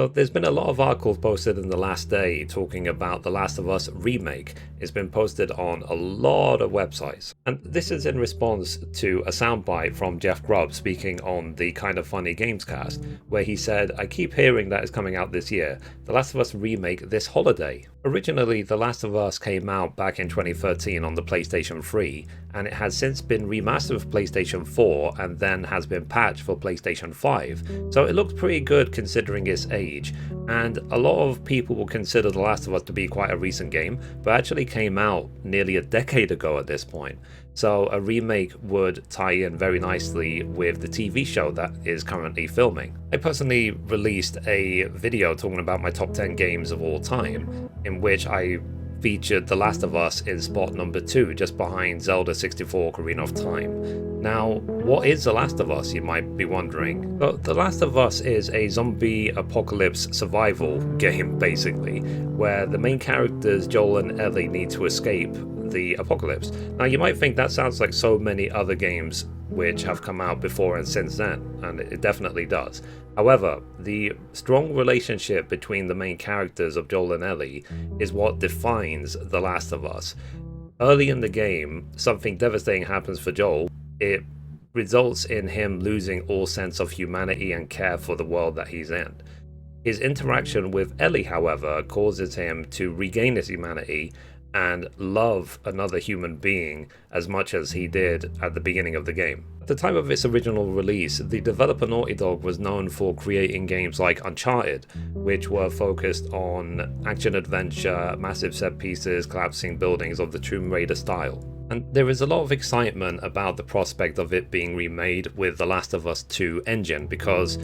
So there's been a lot of articles posted in the last day talking about The Last of Us Remake. It's been posted on a lot of websites. And this is in response to a soundbite from Jeff Grubb speaking on the Kind of Funny Games cast, where he said, "I keep hearing that it's coming out this year. The Last of Us Remake this holiday." Originally, The Last of Us came out back in 2013 on the PlayStation 3, and it has since been remastered for PlayStation 4 and then has been patched for PlayStation 5. So it looks pretty good considering its age, and a lot of people will consider The Last of Us to be quite a recent game, but actually came out nearly a decade ago at this point. So a remake would tie in very nicely with the TV show that is currently filming. I personally released a video talking about my top 10 games of all time, in which I featured The Last of Us in spot number 2, just behind Zelda 64 Ocarina of Time. Now, what is The Last of Us, you might be wondering? Well, The Last of Us is a zombie apocalypse survival game, basically, where the main characters Joel and Ellie need to escape the apocalypse. Now, you might think that sounds like so many other games which have come out before and since then, and it definitely does. However, the strong relationship between the main characters of Joel and Ellie is what defines The Last of Us. Early in the game, something devastating happens for Joel. It results in him losing all sense of humanity and care for the world that he's in. His interaction with Ellie, however, causes him to regain his humanity and love another human being as much as he did at the beginning of the game. At the time of its original release, the developer Naughty Dog was known for creating games like Uncharted, which were focused on action-adventure, massive set pieces, collapsing buildings of the Tomb Raider style. And there is a lot of excitement about the prospect of it being remade with the Last of Us 2 engine, because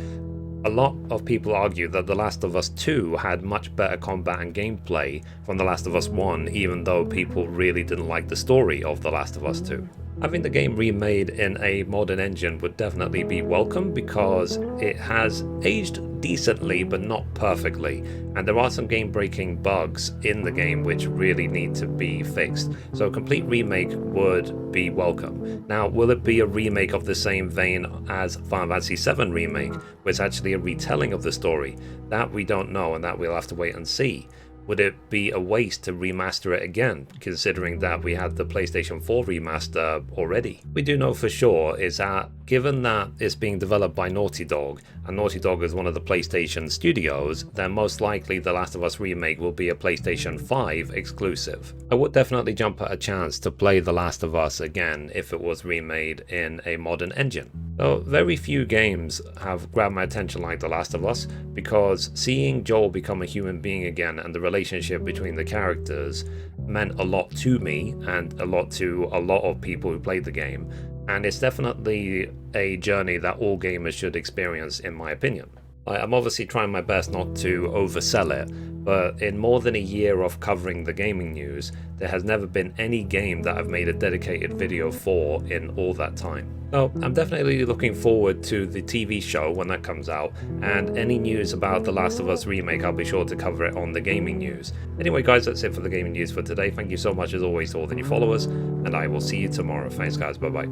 a lot of people argue that The Last of Us 2 had much better combat and gameplay from The Last of Us 1, even though people really didn't like the story of The Last of Us 2. Having the game remade in a modern engine would definitely be welcome, because it has aged decently but not perfectly, and there are some game-breaking bugs in the game which really need to be fixed, so a complete remake would be welcome. Now, will it be a remake of the same vein as Final Fantasy VII Remake, where it's actually a retelling of the story? That we don't know, and that we'll have to wait and see. Would it be a waste to remaster it again, considering that we had the PlayStation 4 remaster already? We do know for sure is that, given that it's being developed by Naughty Dog, and Naughty Dog is one of the PlayStation studios, then most likely The Last of Us Remake will be a PlayStation 5 exclusive. I would definitely jump at a chance to play The Last of Us again if it was remade in a modern engine. Though very few games have grabbed my attention like The Last of Us, because seeing Joel become a human being again and the relationship between the characters meant a lot to me and a lot to a lot of people who played the game, and it's definitely a journey that all gamers should experience, in my opinion. I'm obviously trying my best not to oversell it, but in more than a year of covering the gaming news, there has never been any game that I've made a dedicated video for in all that time. So I'm definitely looking forward to the TV show when that comes out, and any news about The Last of Us Remake, I'll be sure to cover it on the gaming news. Anyway guys, that's it for the gaming news for today. Thank you so much as always to all the new followers, and I will see you tomorrow. Thanks guys, bye bye.